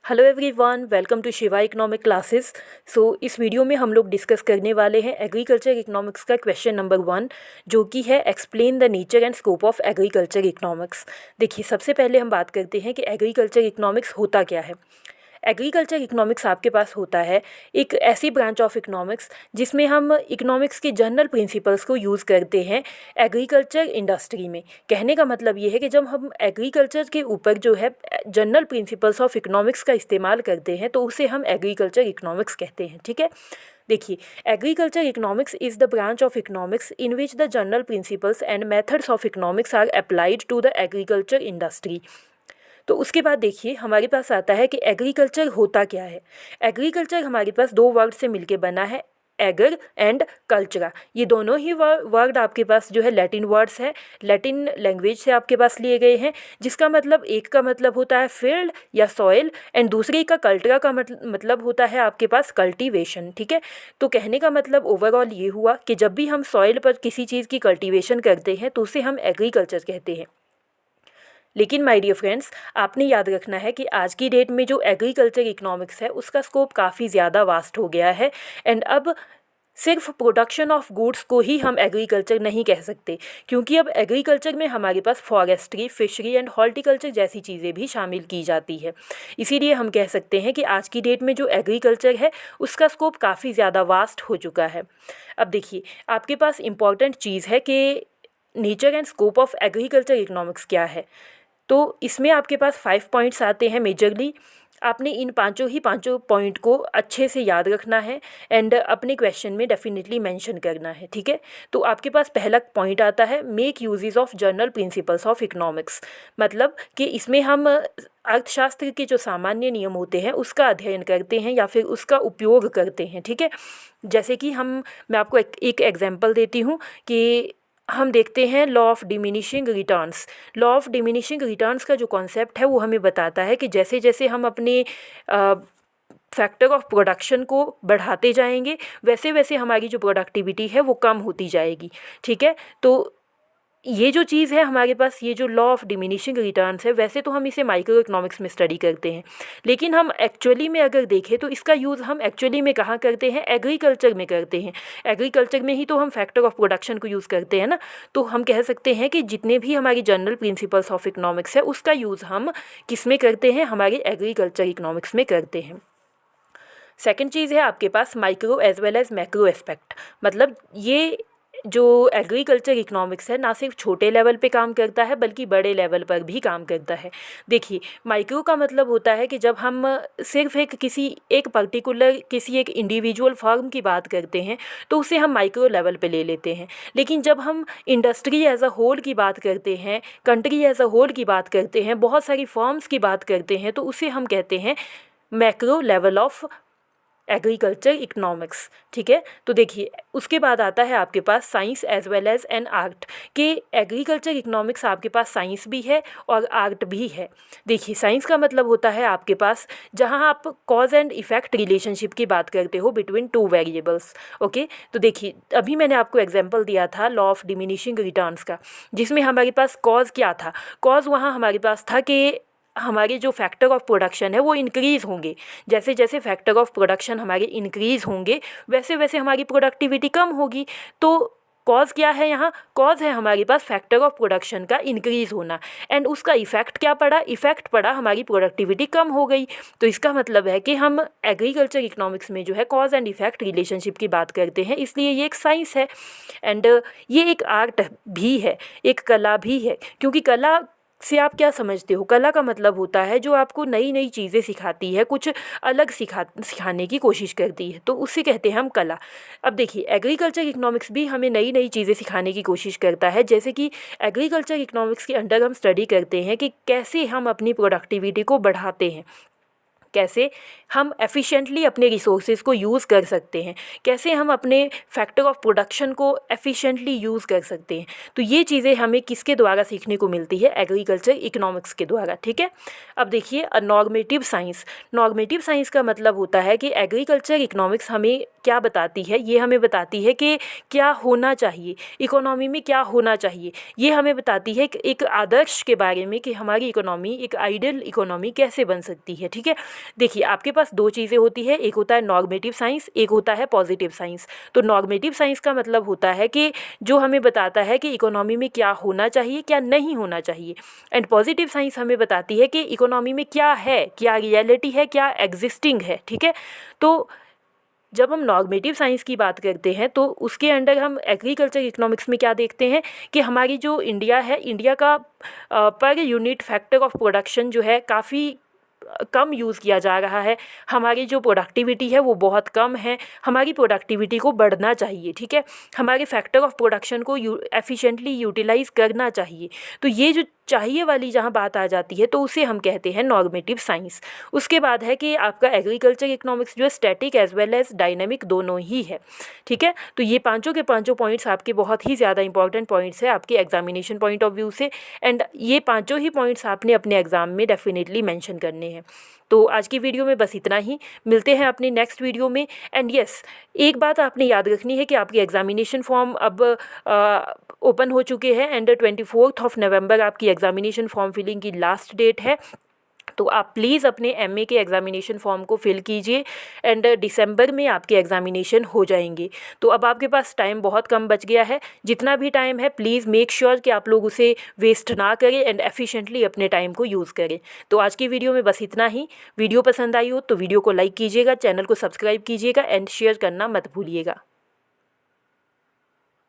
Hello everyone, welcome to Shiva economic classes. इस video में हम लोग डिस्कस करने वाले हैं एग्रीकल्चर इकोनॉमिक्स का क्वेश्चन नंबर 1, जो कि है explain the nature and scope of agriculture economics. देखिए, सबसे पहले हम बात करते हैं कि एग्रीकल्चर इकोनॉमिक्स होता क्या है। एग्रीकल्चर इकोनॉमिक्स आपके पास होता है एक ऐसी ब्रांच ऑफ इकोनॉमिक्स जिसमें हम इकोनॉमिक्स के जनरल प्रिंसिपल्स को यूज़ करते हैं एग्रीकल्चर इंडस्ट्री में। कहने का मतलब ये है कि जब हम एग्रीकल्चर के ऊपर जो है जनरल प्रिंसिपल्स ऑफ इकोनॉमिक्स का इस्तेमाल करते हैं तो उसे हम एग्रीकल्चर इकोनॉमिक्स कहते हैं। ठीक है, देखिए, agriculture economics is the branch of economics in which the general principles and methods of economics are applied to the agriculture industry. तो उसके बाद देखिए, हमारे पास आता है कि एग्रीकल्चर होता क्या है। एग्रीकल्चर हमारे पास दो वर्ड से मिलके बना है, एगर एंड कल्चरा। ये दोनों ही वर्ड आपके पास जो है लैटिन वर्ड्स हैं, लैटिन लैंग्वेज से आपके पास लिए गए हैं, जिसका मतलब एक का मतलब होता है फील्ड या सॉइल एंड दूसरे का कल्चरा का मतलब होता है आपके पास कल्टीवेशन। ठीक है, तो कहने का मतलब ओवरऑल ये हुआ कि जब भी हम सॉइल पर किसी चीज़ की कल्टीवेशन करते हैं तो उसे हम एग्रीकल्चर कहते हैं। लेकिन माय डियर फ्रेंड्स, आपने याद रखना है कि आज की डेट में जो एग्रीकल्चर इकोनॉमिक्स है उसका स्कोप काफ़ी ज़्यादा वास्ट हो गया है एंड अब सिर्फ प्रोडक्शन ऑफ गुड्स को ही हम एग्रीकल्चर नहीं कह सकते, क्योंकि अब एग्रीकल्चर में हमारे पास फॉरेस्ट्री, फिशरी एंड हॉर्टिकल्चर जैसी चीज़ें भी शामिल की जाती है। इसीलिए हम कह सकते हैं कि आज की डेट में जो एग्रीकल्चर है उसका स्कोप काफ़ी ज़्यादा वास्ट हो चुका है। अब देखिए, आपके पास इम्पॉर्टेंट चीज़ है कि nature and scope of agriculture economics क्या है। तो इसमें आपके पास 5 पॉइंट्स आते हैं मेजरली। आपने इन पांचों पॉइंट को अच्छे से याद रखना है एंड अपने क्वेश्चन में डेफिनेटली मेंशन करना है। ठीक है, तो आपके पास पहला पॉइंट आता है make uses of general principles of economics. मतलब कि इसमें हम अर्थशास्त्र के जो सामान्य नियम होते हैं उसका अध्ययन करते हैं या फिर उसका उपयोग करते हैं। ठीक है, जैसे कि मैं आपको एक एग्जाम्पल देती हूँ कि हम देखते हैं law of diminishing returns. Law of diminishing returns का जो कॉन्सेप्ट है वो हमें बताता है कि जैसे जैसे हम अपने फैक्टर ऑफ प्रोडक्शन को बढ़ाते जाएंगे वैसे वैसे हमारी जो प्रोडक्टिविटी है वो कम होती जाएगी। ठीक है, तो ये जो चीज़ है हमारे पास, ये जो लॉ ऑफ डिमिनिशिंग रिटर्न्स है, वैसे तो हम इसे माइक्रो इकोनॉमिक्स में स्टडी करते हैं, लेकिन हम एक्चुअली में अगर देखें तो इसका यूज़ हम एक्चुअली में कहाँ करते हैं, एग्रीकल्चर में करते हैं। एग्रीकल्चर में ही तो हम फैक्टर ऑफ प्रोडक्शन को यूज़ करते हैं ना। तो हम कह सकते हैं कि जितने भी हमारी जनरल प्रिंसिपल्स ऑफ इकोनॉमिक्स है उसका यूज़ हम किस में करते हैं, हमारे एग्रीकल्चर इकोनॉमिक्स में करते हैं। सेकेंड चीज़ है आपके पास micro as well as macro aspect. मतलब ये जो एग्रीकल्चर इकोनॉमिक्स है ना सिर्फ छोटे लेवल पे काम करता है बल्कि बड़े लेवल पर भी काम करता है। देखिए, माइक्रो का मतलब होता है कि जब हम सिर्फ एक पर्टिकुलर किसी एक इंडिविजुअल फर्म की बात करते हैं तो उसे हम माइक्रो लेवल पे ले लेते हैं, लेकिन जब हम इंडस्ट्री एज अ होल की बात करते हैं, कंट्री एज अ होल की बात करते हैं, बहुत सारी फर्म्स की बात करते हैं, तो उसे हम कहते हैं macro level of agriculture economics. ठीक है, तो देखिए, उसके बाद आता है आपके पास science as well as an art. कि एग्रीकल्चर इकोनॉमिक्स आपके पास साइंस भी है और आर्ट भी है। देखिए, साइंस का मतलब होता है आपके पास जहां आप कॉज एंड इफेक्ट रिलेशनशिप की बात करते हो बिटवीन टू वेरिएबल्स। ओके, तो देखिए, अभी मैंने आपको एग्जांपल दिया था लॉ ऑफ डिमिनिशिंग रिटर्न्स का, जिसमें हमारे पास कॉज क्या था। कॉज वहाँ हमारे पास था कि हमारे जो फैक्टर ऑफ प्रोडक्शन है वो इंक्रीज़ होंगे। जैसे जैसे फैक्टर ऑफ प्रोडक्शन हमारे इंक्रीज़ होंगे वैसे वैसे हमारी प्रोडक्टिविटी कम होगी। तो कॉज क्या है यहाँ, कॉज है हमारे पास फैक्टर ऑफ प्रोडक्शन का इंक्रीज़ होना एंड उसका इफेक्ट क्या पड़ा, इफेक्ट पड़ा हमारी प्रोडक्टिविटी कम हो गई। तो इसका मतलब है कि हम एग्रीकल्चर इकोनॉमिक्स में जो है कॉज एंड इफेक्ट रिलेशनशिप की बात करते हैं, इसलिए ये एक साइंस है एंड ये एक आर्ट भी है, एक कला भी है। क्योंकि कला से आप क्या समझते हो, कला का मतलब होता है जो आपको नई नई चीज़ें सिखाती है, कुछ अलग सिखाने की कोशिश करती है, तो उसे कहते हैं हम कला। अब देखिए, एग्रीकल्चर इकोनॉमिक्स भी हमें नई नई चीज़ें सिखाने की कोशिश करता है। जैसे कि एग्रीकल्चर इकोनॉमिक्स के अंडर हम स्टडी करते हैं कि कैसे हम अपनी प्रोडक्टिविटी को बढ़ाते हैं, कैसे हम एफिशिएंटली अपने रिसोर्सेज को यूज़ कर सकते हैं, कैसे हम अपने फैक्टर ऑफ प्रोडक्शन को एफिशिएंटली यूज़ कर सकते हैं। तो ये चीज़ें हमें किसके द्वारा सीखने को मिलती है, एग्रीकल्चर इकोनॉमिक्स के द्वारा। ठीक है, अब देखिए नॉर्मेटिव साइंस। नॉर्मेटिव साइंस का मतलब होता है कि एग्रीकल्चर इकोनॉमिक्स हमें क्या बताती है, ये हमें बताती है कि क्या होना चाहिए इकोनॉमी में, क्या होना चाहिए। ये हमें बताती है कि एक आदर्श के बारे में कि हमारी इकोनॉमी एक आइडियल इकोनॉमी कैसे बन सकती है। ठीक है, देखिए आपके पास दो चीज़ें होती है, एक होता है नॉर्मेटिव साइंस, एक होता है पॉजिटिव साइंस। तो नॉर्मेटिव साइंस का मतलब होता है कि जो हमें बताता है कि इकोनॉमी में क्या होना चाहिए, क्या नहीं होना चाहिए। एंड पॉजिटिव साइंस हमें बताती है कि इकोनॉमी में क्या है, क्या रियलिटी है, क्या एग्जिस्टिंग है। ठीक है, तो जब हम नॉर्मेटिव साइंस की बात करते हैं तो उसके अंडर हम एग्रीकल्चर इकोनॉमिक्स में क्या देखते हैं कि हमारी जो इंडिया है, इंडिया का per unit factor of production जो है काफ़ी कम यूज़ किया जा रहा है। हमारी जो प्रोडक्टिविटी है वो बहुत कम है, हमारी प्रोडक्टिविटी को बढ़ना चाहिए। ठीक है, हमारे फैक्टर ऑफ प्रोडक्शन को एफिशिएंटली यूटिलाइज़ करना चाहिए। तो ये जो चाहिए वाली जहाँ बात आ जाती है तो उसे हम कहते हैं नॉर्मेटिव साइंस। उसके बाद है कि आपका एग्रीकल्चर इकोनॉमिक्स जो है static as well as dynamic दोनों ही है। ठीक है, तो ये पांचों के पांचों पॉइंट्स आपके बहुत ही ज़्यादा इंपॉर्टेंट पॉइंट्स है आपके एग्जामिनेशन पॉइंट ऑफ व्यू से। एंड ये पांचों ही पॉइंट्स आपने अपने एग्ज़ाम में डेफिनेटली मेंशन करने हैं। तो आज की वीडियो में बस इतना ही, मिलते हैं अपनी नेक्स्ट वीडियो में। एंड यस, एक बात आपने याद रखनी है कि आपकी एग्जामिनेशन फॉर्म अब ओपन हो चुके हैं एंड 24 नवंबर आपकी एग्जामिनेशन फॉर्म फिलिंग की लास्ट डेट है। तो आप प्लीज़ अपने एमए के एग्ज़ामिनेशन फॉर्म को फिल कीजिए एंड दिसंबर में आपके एग्ज़ामिनेशन हो जाएंगे। तो अब आपके पास टाइम बहुत कम बच गया है, जितना भी टाइम है प्लीज़ मेक श्योर कि आप लोग उसे वेस्ट ना करें एंड एफिशिएंटली अपने टाइम को यूज़ करें। तो आज की वीडियो में बस इतना ही। वीडियो पसंद आई हो तो वीडियो को लाइक कीजिएगा, चैनल को सब्सक्राइब कीजिएगा एंड शेयर करना मत भूलिएगा।